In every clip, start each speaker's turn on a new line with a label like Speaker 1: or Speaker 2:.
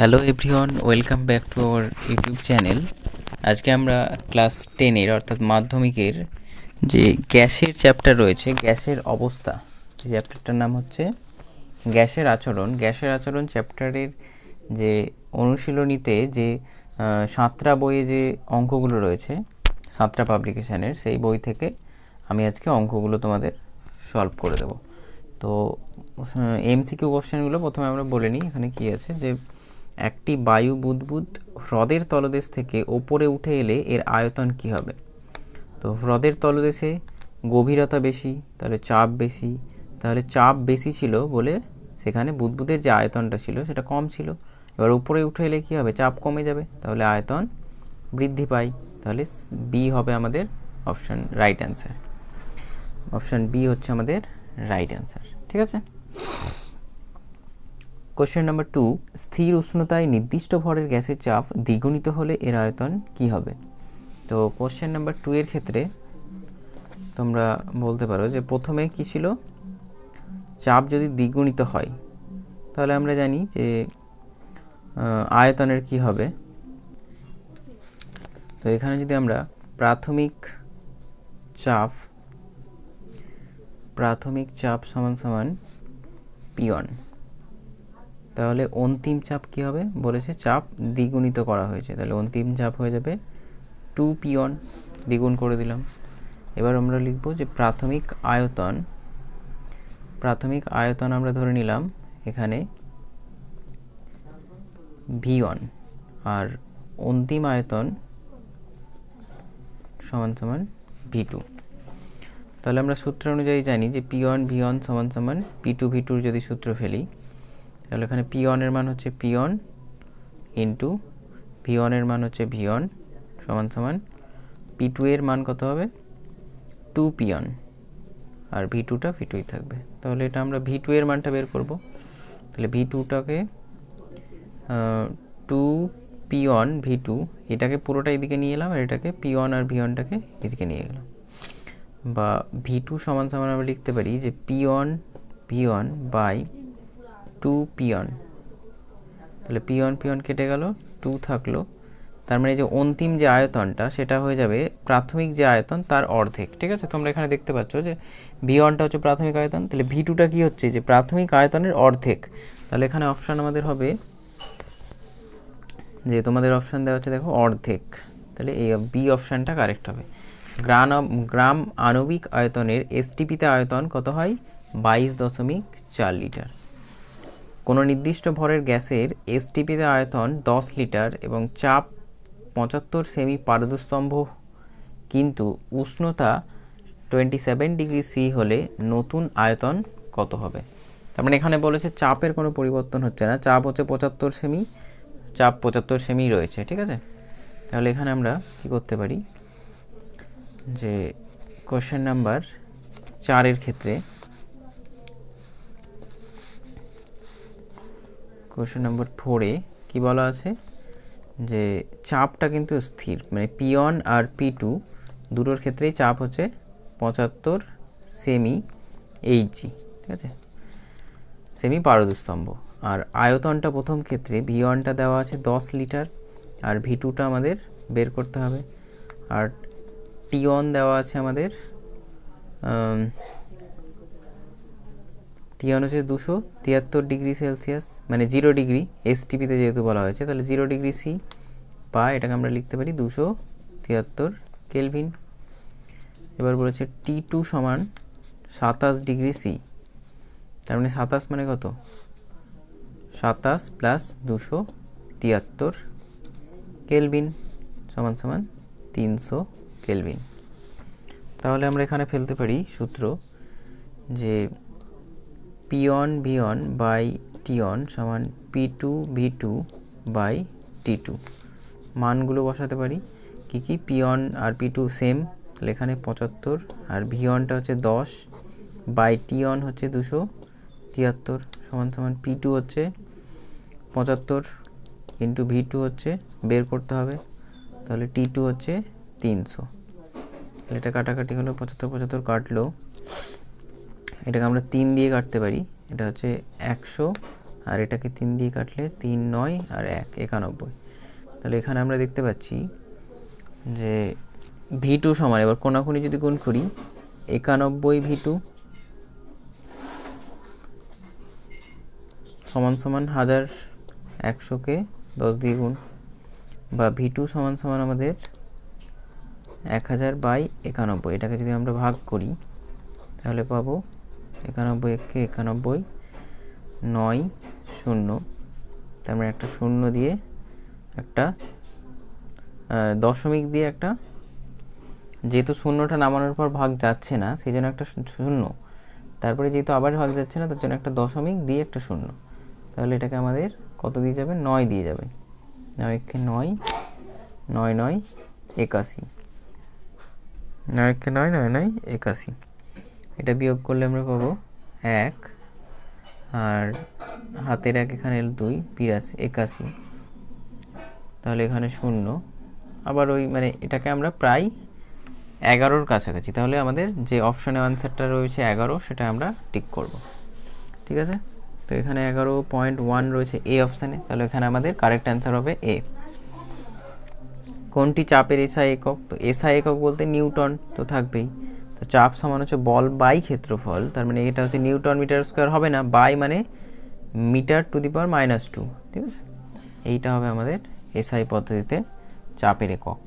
Speaker 1: Hello everyone, welcome back to our YouTube channel. আজকে আমরা class 10-এর অর্থাৎ মাধ্যমিকের যে গ্যাসের চ্যাপ্টার রয়েছে, গ্যাসের অবস্থা, যে চ্যাপ্টারটার নাম হচ্ছে গ্যাসের আচরণ। গ্যাসের আচরণ চ্যাপ্টারের যে অনুশীলনীতে যে সাঁতরা বইয়ে যে অঙ্কগুলো রয়েছে, সাঁতরা পাবলিকেশানের সেই বই থেকে আমি আজকে অঙ্কগুলো তোমাদের সলভ করে দেবো। তো এমসিকিউ কোশ্চেনগুলো প্রথমে আমরা বলে নিই। এখানে কী আছে, যে একটি বায়ু বুদবুদ হ্রদের তলদেশ থেকে ওপরে উঠে এলে এর আয়তন কী হবে। তো হ্রদের তলদেশে গভীরতা বেশি, তাহলে চাপ বেশি, তাহলে চাপ বেশি ছিল বলে সেখানে বুদবুদের যে আয়তনটা ছিল সেটা কম ছিল। এবার উপরে উঠে এলে কী হবে, চাপ কমে যাবে, তাহলে আয়তন বৃদ্ধি পায়। তাহলে বি হবে আমাদের option right answer. Option B হচ্ছে আমাদের রাইট অ্যান্সার। ঠিক আছে। কোশ্চেন নাম্বার 2, স্থির উষ্ণতায় নির্দিষ্ট ভরের গ্যাসের চাপ দ্বিগুণিত হলে এর আয়তন কী হবে। তো কোশ্চেন নাম্বার 2 এর ক্ষেত্রে তোমরা বলতে পারো যে প্রথমে কী ছিল, চাপ যদি দ্বিগুণিত হয় তাহলে আমরা জানি যে আয়তনের কি হবে। তো এখানে যদি আমরা প্রাথমিক চাপ সমান সমান P1, তাহলে অন্তিম চাপ কি হবে, বলেছে চাপ দ্বিগুণিত করা হয়েছে, তাহলে অন্তিম চাপ হয়ে যাবে 2P1, দ্বিগুণ করে দিলাম। এবার আমরা লিখব যে প্রাথমিক আয়তন আমরা ধরে নিলাম এখানে V1, আর অন্তিম আয়তন সমান সমান V2। তাহলে আমরা সূত্র অনুযায়ী জানি যে P1 V1 সমান সমান P2 V2 যদি সূত্র ফেলি, তাহলে এখানে P1 এর মান হচ্ছে P1 ইন্টু V1 এর মান হচ্ছে V1 সমান সমান P2 এর মান কত হবে, 2P1, আর V2টা V2ই থাকবে। তাহলে এটা আমরা V2 এর মানটা বের করব। তাহলে V2টাকে 2P1 V2 এটাকে পুরোটা এদিকে নিয়ে এলাম, আর এটাকে P1 আর V1টাকে এদিকে নিয়ে গেলাম। বা V2 সমান সমান আমরা লিখতে পারি যে P1 V1 বাই 2P1। তাহলে P1 কেটে গেল, 2 থাকলো। তার মানে যে অন্তিম যে আয়তনটা সেটা হয়ে যাবে প্রাথমিক যে আয়তন তার অর্ধেক। ঠিক আছে, তোমরা এখানে দেখতে পাচ্ছ যে V1টা হচ্ছে প্রাথমিক আয়তন, তাহলে V2টা কি হচ্ছে, যে প্রাথমিক আয়তনের অর্ধেক। তাহলে এখানে অপশান আমাদের হবে, যে তোমাদের অপশান দেওয়া হচ্ছে দেখো অর্ধেক, তাহলে এই বি অপশানটা কারেক্ট হবে। গ্রাম আণবিক আয়তনের এসটিপিতে আয়তন কত হয়, 22.4 লিটার। কোনো নির্দিষ্ট ভরের গ্যাসের এসটিপিতে আয়তন 10 লিটার এবং চাপ 75 সেমি পারদস্তম্ভ, কিন্তু উষ্ণতা 27 ডিগ্রি সি হলে নতুন আয়তন কত হবে। তার মানে এখানে বলেছে চাপের কোনো পরিবর্তন হচ্ছে না, চাপ হচ্ছে 75 সেমি, চাপ 75 সেমি রয়েছে। ঠিক আছে, তাহলে এখানে আমরা কি করতে পারি, যে কোশ্চেন নাম্বার 4-এর ক্ষেত্রে কোশ্চেন নাম্বার 4-এ কী বলা আছে, যে চাপটা কিন্তু স্থির, মানে P1 আর P2 দুটোর ক্ষেত্রেই চাপ হচ্ছে 75 সেমি এইচজি। ঠিক আছে, সেমি পারদস্তম্ভ। আর আয়তনটা প্রথম ক্ষেত্রে V1টা দেওয়া আছে 10 লিটার, আর V2টা আমাদের বের করতে হবে। আর T1 দেওয়া আছে আমাদের, T1 হচ্ছে 273 ডিগ্রি সেলসিয়াস, মানে 0 ডিগ্রি এসটিপিতে যেহেতু বলা হয়েছে, তাহলে 0 ডিগ্রি সি, বা এটাকে আমরা লিখতে পারি 273 কেলভিন। এবার বলেছে T2 সমান 27 ডিগ্রি সি, তার মানে 27 মানে কত, 27 প্লাস 273 কেলভিন সমান সমান 300 কেলভিন। তাহলে আমরা এখানে ফেলতে পারি সূত্র, যে P1 V1 বাই T1 সমান P2 V2 বাই T2। মানগুলো বসাতে পারি, কি P1 আর P2 সেম, তাহলে এখানে 75, আর V1টা হচ্ছে 10 বাই T1 হচ্ছে 273 সমান সমান P2 হচ্ছে 75 ইন্টু V2 হচ্ছে বের করতে হবে, তাহলে T2 হচ্ছে 300। তাহলে এটা কাটাকাটি হলো, 75 কাটলো, এটাকে আমরা 3 দিয়ে কাটতে পারি, এটা হচ্ছে 100 আর এটাকে 3 দিয়ে কাটলে 3, 9 আর 1, 91। তাহলে এখানে আমরা দেখতে পাচ্ছি যে V2 সমান, এবার কোনাকুনি যদি গুণ করি 91 V2 সমান সমান 1100কে 10 দিয়ে গুণ, বা V2 সমান সমান আমাদের 1000/91। এটাকে যদি আমরা ভাগ করি তাহলে পাবো 91 কে 91, 9, 0, তার মানে একটা 0 দিয়ে একটা দশমিক দিয়ে একটা, যেহেতু শূন্যটা নামানোর পর ভাগ যাচ্ছে না সেই জন্য একটা 0, তারপরে যেহেতু আবার ভাগ যাচ্ছে না তার জন্য একটা দশমিক দিয়ে একটা 0। তাহলে এটাকে আমাদের কত দিয়ে যাবে? 9 দিয়ে যাবে। 9 কে 9, 9, 9, 81, 9 কে 9, 9, 9, 81। এটা বিয়োগ করলে আমরা পাবো 1, আর হাতের 1 এখানে 2, 81। তাহলে এখানে 0, আবার ওই মানে এটাকে আমরা প্রায় 11-র কাছাকাছি, তাহলে আমাদের যে অপশানে আনসারটা রয়েছে 11 সেটা আমরা টিক করব। ঠিক আছে, তো এখানে 11.1 রয়েছে এ অপশানে, তাহলে এখানে আমাদের কারেক্ট অ্যান্সার হবে এ। কোনটি চাপের এসআই একক? তো এসআই একক বলতে নিউটন তো থাকবেই, তো চাপ সমান হচ্ছে বল বাই ক্ষেত্রফল, তার মানে এটা হচ্ছে নিউটন মিটার স্কোয়ার হবে না, বাই মানে মিটার টু দি পাওয়ার -2। ঠিক আছে, এইটা হবে আমাদের এসআই পদ্ধতিতে চাপের একক।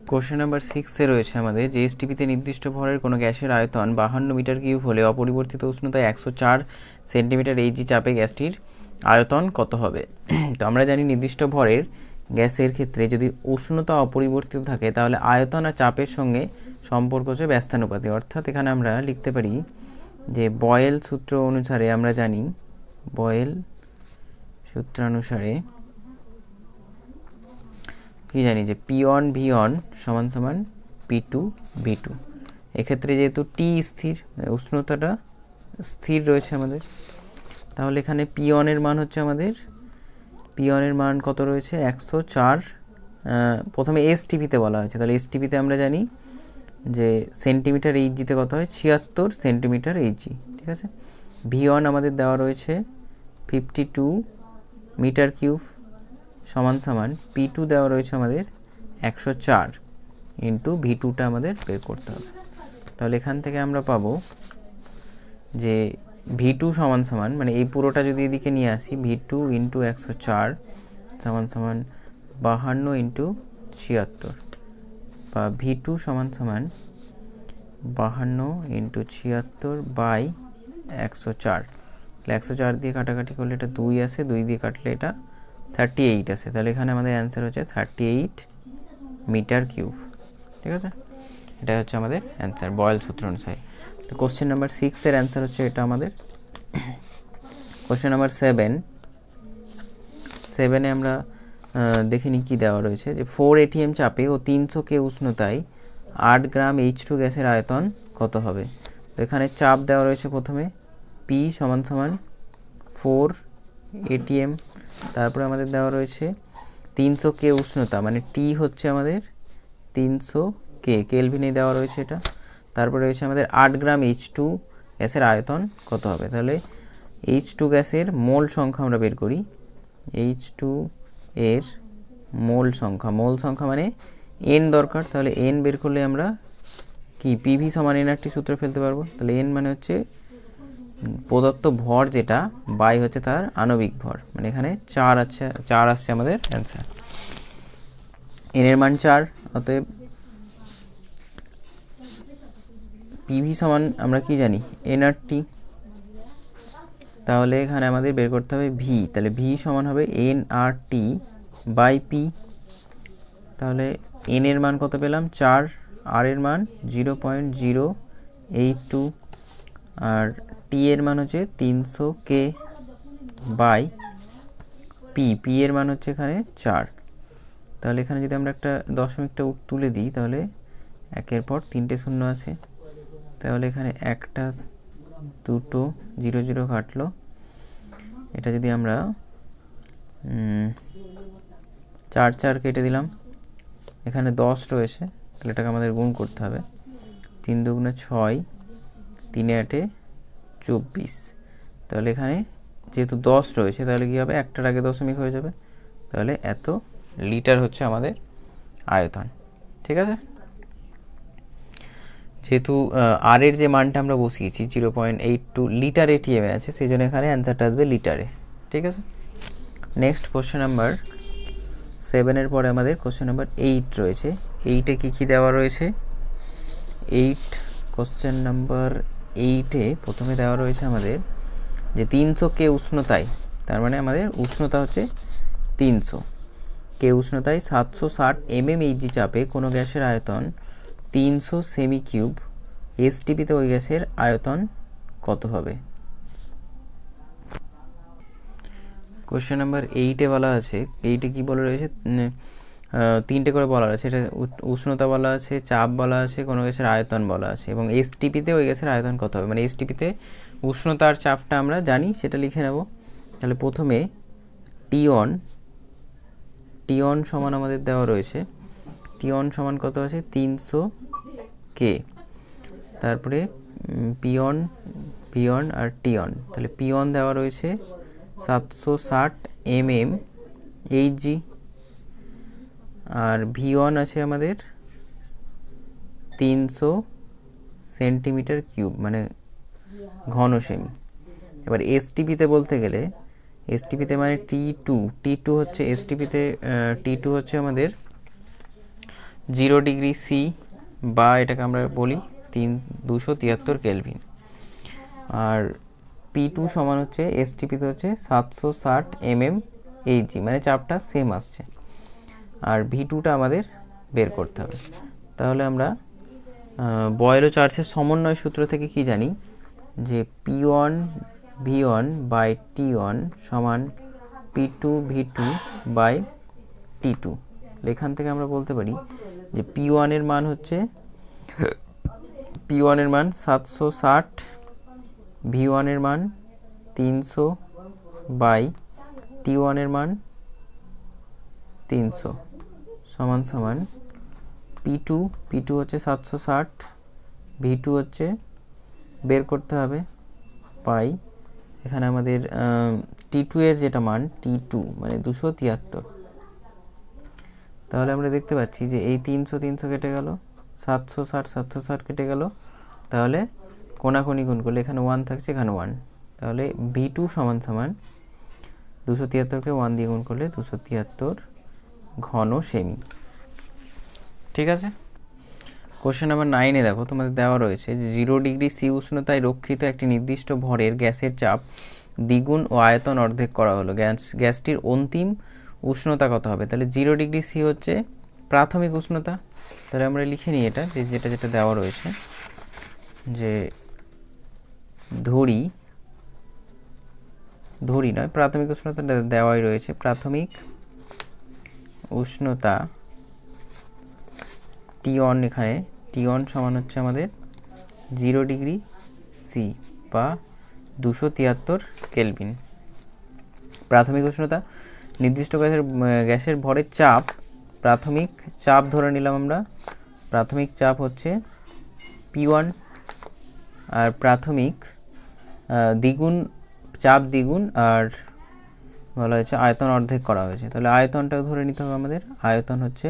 Speaker 1: কোশ্চেন নাম্বার 6-এ রয়েছে আমাদের যে এসটিপিতে নির্দিষ্ট ভরের কোনো গ্যাসের আয়তন 52 মিটার কিউব হলে অপরিবর্তিত উষ্ণতায় 104 সেন্টিমিটার এইচজি চাপে গ্যাসটির আয়তন কত হবে? তো আমরা জানি নির্দিষ্ট ভরের গ্যাসের ক্ষেত্রে যদি উষ্ণতা অপরিবর্তিত থাকে তাহলে আয়তন আর চাপের সঙ্গে সম্পর্ক হচ্ছে ব্যস্তানুপাতিক। অর্থাৎ এখানে আমরা লিখতে পারি যে বয়েল সূত্র অনুসারে আমরা জানি, বয়েল সূত্রানুসারে কি জানি যে P1 V1 সমান সমান P2 V2। এক্ষেত্রে যেহেতু টি স্থির, উষ্ণতাটা স্থির রয়েছে আমাদের, তাহলে এখানে P1 এর মান হচ্ছে আমাদের, P1 এর মান কত রয়েছে? 104। প্রথমে এসটিপিতে বলা হয়েছে, তাহলে এসটিপিতে আমরা জানি যে সেন্টিমিটার এইচজিতে কত হয়? 76 সেন্টিমিটার এইচজি। ঠিক আছে, V1 আমাদের দেওয়া রয়েছে 52 মিটার কিউব সমান সমান P2 দেওয়া রয়েছে আমাদের 104 ইন্টু V2টা আমাদের বের করতে হবে। তাহলে এখান থেকে আমরা পাবো যে V2 সমান সমান, মানে এই পুরোটা যদি এদিকে নিয়ে আসি, V2 ইন্টু 104 সমান সমান 52 ইন্টু 76, বা V2 সমান সমান 52 ইন্টু 76/104। 104 দিয়ে কাটাকাটি করলে এটা 2 আসে, 2 দিয়ে কাটলে এটা 38 আসে। তাহলে এখানে আমাদের অ্যান্সার হচ্ছে 38 মিটার কিউব। ঠিক আছে, এটা হচ্ছে আমাদের অ্যান্সার বয়েল সূত্র অনুসারে। তো কোশ্চেন নাম্বার 6-এর অ্যান্সার হচ্ছে এটা আমাদের। কোশ্চেন নাম্বার 7-এ আমরা দেখিনি কি দেওয়া রয়েছে, যে 4 ATM চাপে ও 300 K উষ্ণতায় 8 গ্রাম H2 গ্যাসের আয়তন কত হবে? তো এখানে চাপ দেওয়া রয়েছে প্রথমে P সমান সমান 4 ATM, তারপরে আমাদের দেওয়া রয়েছে 300 K উষ্ণতা, মানে টি হচ্ছে আমাদের 300 K কেলভিনে দেওয়া রয়েছে এটা। তারপরে রয়েছে আমাদের 8 গ্রাম H2 গ্যাসের আয়তন কত হবে? তাহলে H2 গ্যাসের মোল সংখ্যা আমরা বের করি। H2 এর মোল সংখ্যা মানে N দরকার, তাহলে N বের করলে আমরা কি PV সমান nRT সূত্র ফেলতে পারবো। তাহলে N মানে হচ্ছে প্রদত্ত ভর যেটা, বাই হচ্ছে তার আণবিক ভর, মানে এখানে 4 আসছে আমাদের অ্যান্সার। N এর মান 4, অতএব PV সমান আমরা কি জানি? nRT। তাহলে এখানে আমাদের বের করতে হবে V, তাহলে V সমান হবে nRT/P। তাহলে N এর মান কত পেলাম? 4, R এর মান 0.082, আর T এর মান হচ্ছে 300 K/P, P এর মান হচ্ছে এখানে 4। তাহলে এখানে যদি আমরা একটা দশমিকটা তুলে দিই তাহলে একের পর 3টে শূন্য আছে, তাহলে এখানে 1টা 2টো 0 0 কাটলো। এটা যদি আমরা 4 কেটে দিলাম, এখানে 10 রয়েছে, তাহলে এটাকে আমাদের গুণ করতে হবে। 3 দুগুণে 6, 3 আটে 24। তাহলে এখানে যেহেতু 10 রয়েছে তাহলে কী হবে, একটার আগে দশমিক হয়ে যাবে, তাহলে এত লিটার হচ্ছে আমাদের আয়তন। ঠিক আছে, যেহেতু আর এর যে মানটা আমরা বসিয়েছি 0.82 লিটার এটিএমে আছে, সেই জন্য এখানে অ্যান্সারটা আসবে লিটারে। ঠিক আছে, নেক্সট কোশ্চেন নাম্বার 7-এর পরে আমাদের কোশ্চেন নাম্বার 8 রয়েছে। 8-এ কী দেওয়া রয়েছে? কোশ্চেন নাম্বার 8-এ প্রথমে দেওয়া রয়েছে আমাদের যে 300 কে উষ্ণতায়, তার মানে আমাদের উষ্ণতা হচ্ছে 300 কে উষ্ণতায় 760 mmHg চাপে কোনো গ্যাসের আয়তন 300 সেমি কিউব, এসটিপিতে ওই গ্যাসের আয়তন কত হবে? কোশ্চেন নাম্বার 8-এ বলা আছে, 8-এ কী বলা রয়েছে, 3টে করে বলা আছে। এটা উষ্ণতা বলা আছে, চাপ বলা আছে, কোনো গ্যাসের আয়তন বলা আছে, এবং এসটিপিতে ওই গ্যাসের আয়তন কত হবে। মানে এসটিপিতে উষ্ণতা আর চাপটা আমরা জানি, সেটা লিখে নেব। তাহলে প্রথমে টিওন সমান আমাদের দেওয়া রয়েছে, টিওন সমান কত আছে? 300 কে। তারপরে পিওন আর টিওন, তাহলে পিওন দেওয়া রয়েছে 760 mmHg, আর ভিওন আছে আমাদের 300 সেন্টিমিটার কিউব, মানে ঘন সেমি। এবার এসটিপিতে বলতে গেলে, এসটিপিতে মানে টি টু হচ্ছে এসটিপিতে, টি2 হচ্ছে আমাদের 0 ডিগ্রি সি, বা এটাকে আমরা বলি 273 কেলভিন। আর P2 সমান হচ্ছে এসটিপিতে হচ্ছে 760 mmHg, মানে চাপটা সেম আসছে। আর V2টা আমাদের বের করতে হবে। তাহলে আমরা বয়েল চার্জের সমন্বয় সূত্র থেকে কি জানি, যে P1 V1 বাই T1 সমান P2 V2 বাই T2। এখান থেকে আমরা বলতে পারি যে P1 এর মান হচ্ছে, P1 এর মান 760, V1 এর মান 300 বাই T1 এর মান 300 সমান সমান P2 হচ্ছে 760, V2 হচ্ছে বের করতে হবে পাই, এখানে আমাদের T2 এর যেটা মান T2 মানে 273। তাহলে আমরা দেখতে পাচ্ছি যে এই 300 কেটে গেল, 760 কেটে গেল, তাহলে কোনাকুনি গুণ করলে এখানে 1 থাকছে, এখানে 1, তাহলে V2 সমান সমান 273কে 1 দিয়ে গুণ করলে 273 ঘন সেমি। ঠিক আছে, কোশ্চেন নাম্বার 9-এ দেখো তোমাদের দেওয়া রয়েছে যে 0 ডিগ্রি সি উষ্ণতায় রক্ষিত একটি নির্দিষ্ট ভরের গ্যাসের চাপ দ্বিগুণ ও আয়তন অর্ধেক করা হলো, গ্যাসটির অন্তিম উষ্ণতা কত হবে? তাহলে 0 ডিগ্রি সি হচ্ছে প্রাথমিক উষ্ণতা। তাহলে আমরা লিখে নিই এটা, যে যেটা দেওয়া রয়েছে, যে ধরি নয়, প্রাথমিক উষ্ণতা দেওয়াই রয়েছে। প্রাথমিক উষ্ণতা T1, এখানে T1 সমান হচ্ছে আমাদের 0 ডিগ্রি সি বা 273 কেলভিন। প্রাথমিক উষ্ণতা, নির্দিষ্ট গ্যাসের ভরের চাপ, প্রাথমিক চাপ ধরে নিলাম আমরা, প্রাথমিক চাপ হচ্ছে P1, আর প্রাথমিক চাপ দ্বিগুণ, আর বলা হয়েছে আয়তন অর্ধেক করা হয়েছে। তাহলে আয়তনটা ধরে নিতে হবে আমাদের, আয়তন হচ্ছে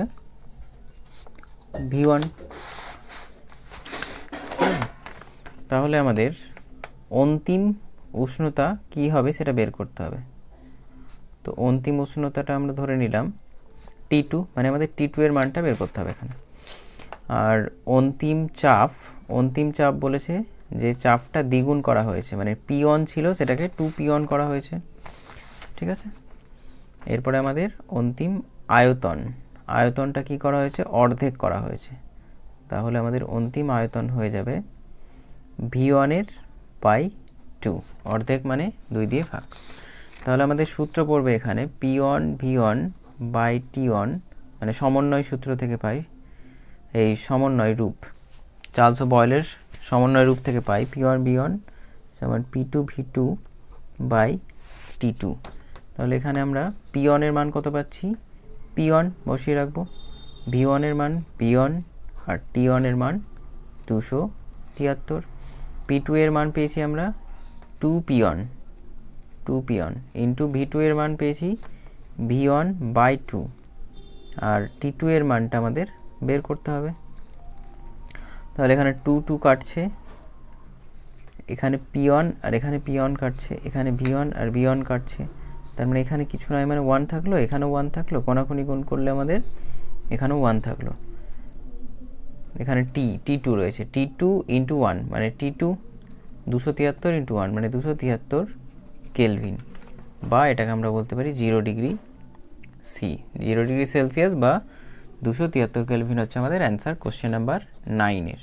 Speaker 1: V1। তাহলে আমাদের অন্তিম উষ্ণতা কি হবে সেটা বের করতে হবে। তো অন্তিম উষ্ণতাটা আমরা ধরে নিলাম T2, মানে আমাদের T2 এর মানটা বের করতে হবে এখানে। আর অন্তিম চাপ বলেছে যে চাপটা দ্বিগুণ করা হয়েছে, মানে P1 ছিল সেটাকে 2P1 করা হয়েছে। ঠিক আছে, এরপরে আমাদের অন্তিম আয়তনটা কি করা হয়েছে? অর্ধেক করা হয়েছে। তাহলে আমাদের অন্তিম আয়তন হয়ে যাবে V1 বাই 2, অর্ধেক মানে 2 দিয়ে ভাগ। তাহলে আমাদের সূত্র পড়বে এখানে P1 V1 বাই T1, মানে সমন্বয় সূত্র থেকে পাই, এই সমন্বয় রূপ, চার্লস বয়েলের সমন্বয় রূপ থেকে পাই P1 V1 সমান P2 V2 বাই T2। তাহলে এখানে আমরা P1 এর মান কত পাচ্ছি? P1 বসিয়ে রাখবো, V1 এর মান P1 আর T1 এর মান 273। P2 এর মান পেয়েছি আমরা 2 পিওন ইন্টু V2 এর মান পেয়েছি V1/2, আর T2 এর মানটা আমাদের বের করতে হবে। তাহলে এখানে 2 কাটছে, এখানে পিওন আর এখানে পিওন কাটছে, এখানে V1 আর V1 কাটছে, তার মানে এখানে কিছু নয়, মানে 1 থাকলো, এখানেও 1 থাকলো, কোনাকুনি গুণ করলে আমাদের এখানেও 1 থাকলো। এখানে T2 রয়েছে, T2 ইন্টু 1 মানে T2 273 ইন্টু 1 মানে 273 কেলভিন, বা এটাকে আমরা বলতে পারি 0 ডিগ্রি সি, 0 ডিগ্রি সেলসিয়াস বা 273 কেলভিন হচ্ছে আমাদের অ্যান্সার কোশ্চেন নাম্বার 9-এর।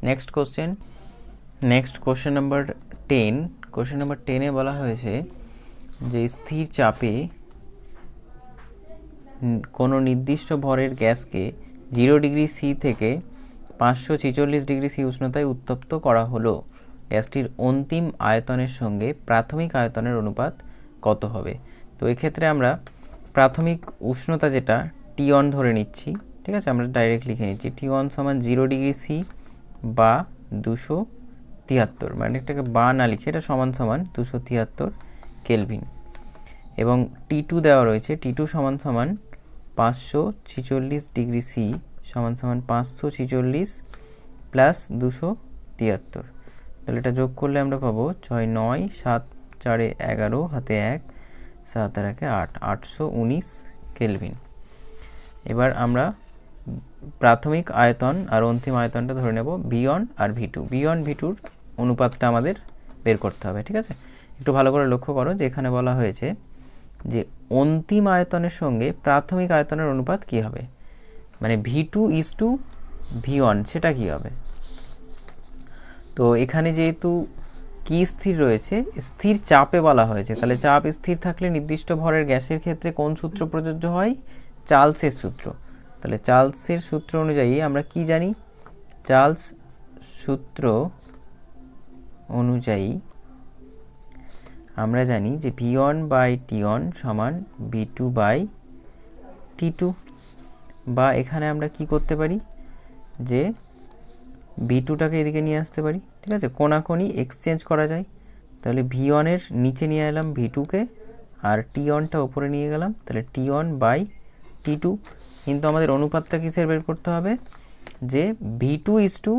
Speaker 1: Next question number 10। Question number 10-এ বলা হয়েছে যে স্থির চাপে কোনো নির্দিষ্ট ভরের গ্যাসকে 0 ডিগ্রি সি থেকে 546 ডিগ্রি সি উষ্ণতায় উত্তপ্ত করা হলো। গ্যাসটির অন্তিম আয়তনের সঙ্গে প্রাথমিক আয়তনের অনুপাত কত হবে? তো এক্ষেত্রে আমরা প্রাথমিক উষ্ণতা যেটা T1 ধরে নিচ্ছি, ঠিক আছে, আমরা ডাইরেক্ট লিখে নিচ্ছি T1 সমান 0 ডিগ্রি সি বা 273, মানে এটাকে বা না লিখে এটা সমান 273 কেলভিন। এবং T2 দেওয়া রয়েছে, T2 সমান 546 ডিগ্রি সি সমান 546 প্লাস 273। তাহলে এটা যোগ করলে আমরা পাবো 6 9 7 4 11 হাতে 1 7 আর 1 8 819 কেলভিন। এবার আমরা প্রাথমিক আয়তন আর অন্তিম আয়তনটা ধরে নেব V1 আর V2। V1 V2-র অনুপাতটা আমাদের বের করতে হবে, ঠিক আছে। একটু ভালো করে লক্ষ্য করো যে এখানে বলা হয়েছে যে অন্তিম আয়তনের সঙ্গে প্রাথমিক আয়তনের অনুপাত কি হবে, মানে V2 ইজ টু V1 সেটা কি হবে। তো এখানে যেহেতু কি স্থির রয়েছে, স্থির চাপে বলা হয়েছে, তাহলে চাপ স্থির থাকলে নির্দিষ্ট ভরের গ্যাসের ক্ষেত্রে কোন সূত্র প্রযোজ্য হয়? চার্লসের সূত্র। তাহলে চার্লসের সূত্র অনুযায়ী আমরা কি জানি? চার্লস সূত্র অনুযায়ী আমরা জানি যে V1/T1 সমান V2/T2, বা এখানে আমরা কি করতে পারি যে V2টাকে এদিকে নিয়ে আসতে পারি, ঠিক আছে, কোনাকুনি এক্সচেঞ্জ করা যায়। তাহলে V1-এর নিচে নিয়ে এলাম V2-কে, আর T1টা উপরে নিয়ে গেলাম, তাহলে T1/T2। কিন্তু আমাদের অনুপাতটা কিসের বের করতে হবে? যে V2 ইজ টু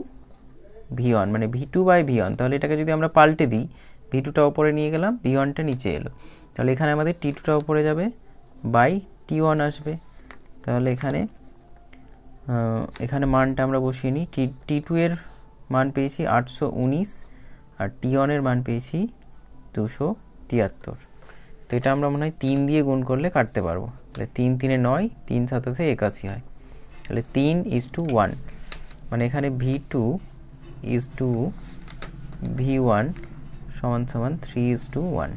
Speaker 1: V1 মানে V2/V1। তাহলে এটাকে যদি আমরা পাল্টে দিই, V2টা উপরে নিয়ে গেলাম, V1টা নিচে এলো, তাহলে এখানে আমাদের T2টা উপরে যাবে, বাই T1 আসবে। তাহলে এখানে মানটা আমরা বসিয়ে নিই। T2 এর মান পেয়েছি 819 আর T1 এর মান পেয়েছি 273। তো এটা আমরা মনে হয় 3 দিয়ে গুণ করলে কাটতে পারবো। তাহলে 3 3 9, 3 7 81 হয়। তাহলে 3:1, মানে এখানে V2 ইজ টু V1 সমান 3:1।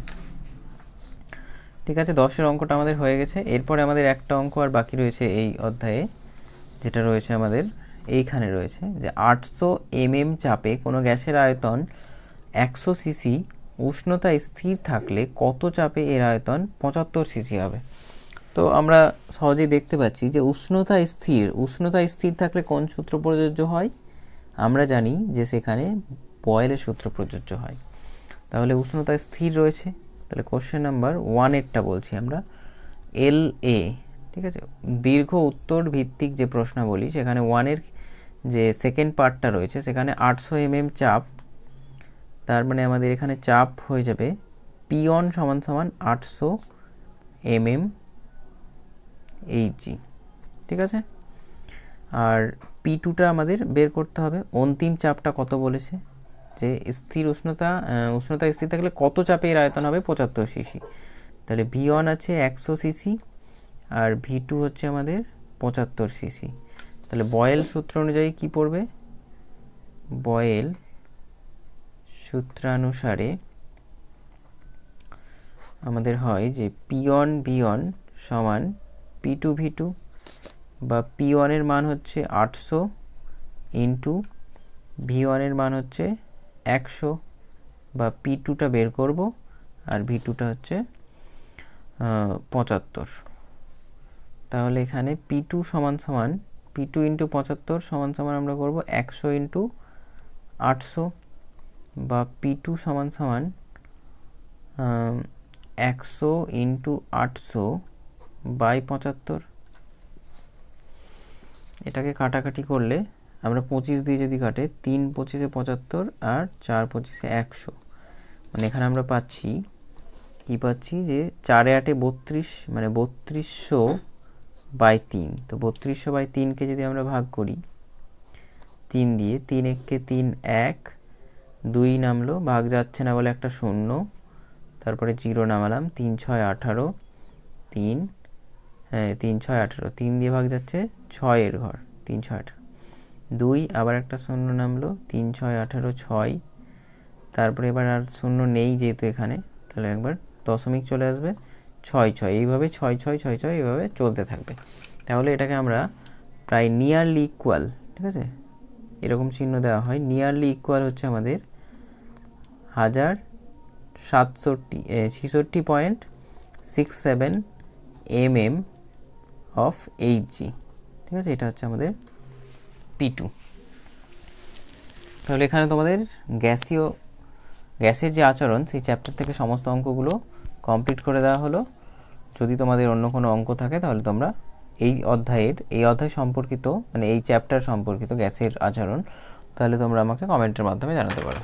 Speaker 1: ঠিক আছে, 10-এর অঙ্কটা আমাদের হয়ে গেছে। এরপরে আমাদের একটা অঙ্ক আর বাকি রয়েছে এই অধ্যায়ে, যেটা রয়েছে আমাদের এইখানে রয়েছে যে 800 mm চাপে কোনো গ্যাসের আয়তন 100 সিসি, উষ্ণতা স্থির থাকলে কত চাপে এর আয়তন 75 সিসি হবে। তো আমরা সহজেই দেখতে পাচ্ছি যে উষ্ণতা স্থির থাকলে কোন সূত্র প্রযোজ্য হয়? আমরা জানি যে সেখানে বয়েলের সূত্র প্রযোজ্য হয়। তাহলে উষ্ণতা স্থির রয়েছে, তাহলে কোশ্চেন নাম্বার 1-এরটা বলছি আমরা, LA, ঠিক আছে, দীর্ঘ উত্তর ভিত্তিক যে প্রশ্নাবলী, সেখানে 1-এর যে সেকেন্ড পার্টটা রয়েছে সেখানে 800 mm চাপ, তার মানে আমাদের এখানে চাপ হয়ে যাবে P1 সমান 800 mm Hg, ঠিক আছে। আর P2টা আমাদের বের করতে হবে, অন্তিম চাপটা কত বলেছে, যে উষ্ণতা স্থির থাকলে কত চাপে এর আয়তন হবে 75 সিসি। তাহলে V1 আছে 100 সিসি আর V2 হচ্ছে আমাদের 75 সিসি। তাহলে বয়েল সূত্র অনুযায়ী কি পড়বে? বয়েল সূত্রানুসারে আমাদের হয় যে P1 V1 সমান P2 V2, বা P1 এর মান হচ্ছে 800 ইন্টু V1 এর মান হচ্ছে 100, বা P2টা বের করব আর V2টা হচ্ছে 75। তাহলে এখানে P2 সমান P2 ইন্টু 75 সমান আমরা করব 100 ইন্টু 800 বা P2 সমান সমান 100 ইন্টু 800 বাই 75। এটাকে কাটাকাটি করলে আমরা 25 দিয়ে যদি কাটে 3 25 75 আর 4 25 100, মানে এখানে আমরা পাচ্ছি কি পাচ্ছি যে 4 8 32, মানে 3200 বাই 3। তো 3200 বাই 3কে যদি আমরা ভাগ করি 3 দিয়ে, 3 1 3 1, 2 নামলো, ভাগ যাচ্ছে না বলে একটা 0, তারপরে 0 নামালাম, 3 6 18, 3 3 6 18, 3 দিয়ে ভাগ যাচ্ছে 6 এর ঘর, 3 6 18, 2 আবার একটা 0 নামলো, 3 6 18 6, তারপরে এবার আর 0 নেই যেহেতু এখানে, তাহলে একবার দশমিক চলে আসবে, 6 6, এইভাবে 6 6 6 6 এইভাবে চলতে থাকবে। তাহলে এটাকে আমরা প্রায় নিয়ারলি ইকুয়াল, ঠিক আছে, এরকম চিহ্ন দেওয়া হয়। নিয়ারলি ইকুয়াল হচ্ছে আমাদের 1067.67 mm অফ Hg, ঠিক আছে, এটা হচ্ছে আমাদের P2। তাহলে এখানে তোমাদের গ্যাসের যে আচরণ সেই চ্যাপ্টার থেকে সমস্ত অঙ্কগুলো কমপ্লিট করে দেওয়া হলো। যদি তোমাদের অন্য কোনো অঙ্ক থাকে তাহলে তোমরা এই অধ্যায় সম্পর্কিত, মানে এই চ্যাপ্টার সম্পর্কিত গ্যাসের আচরণ, তাহলে তোমরা আমাকে কমেন্টের মাধ্যমে জানাতে পারো।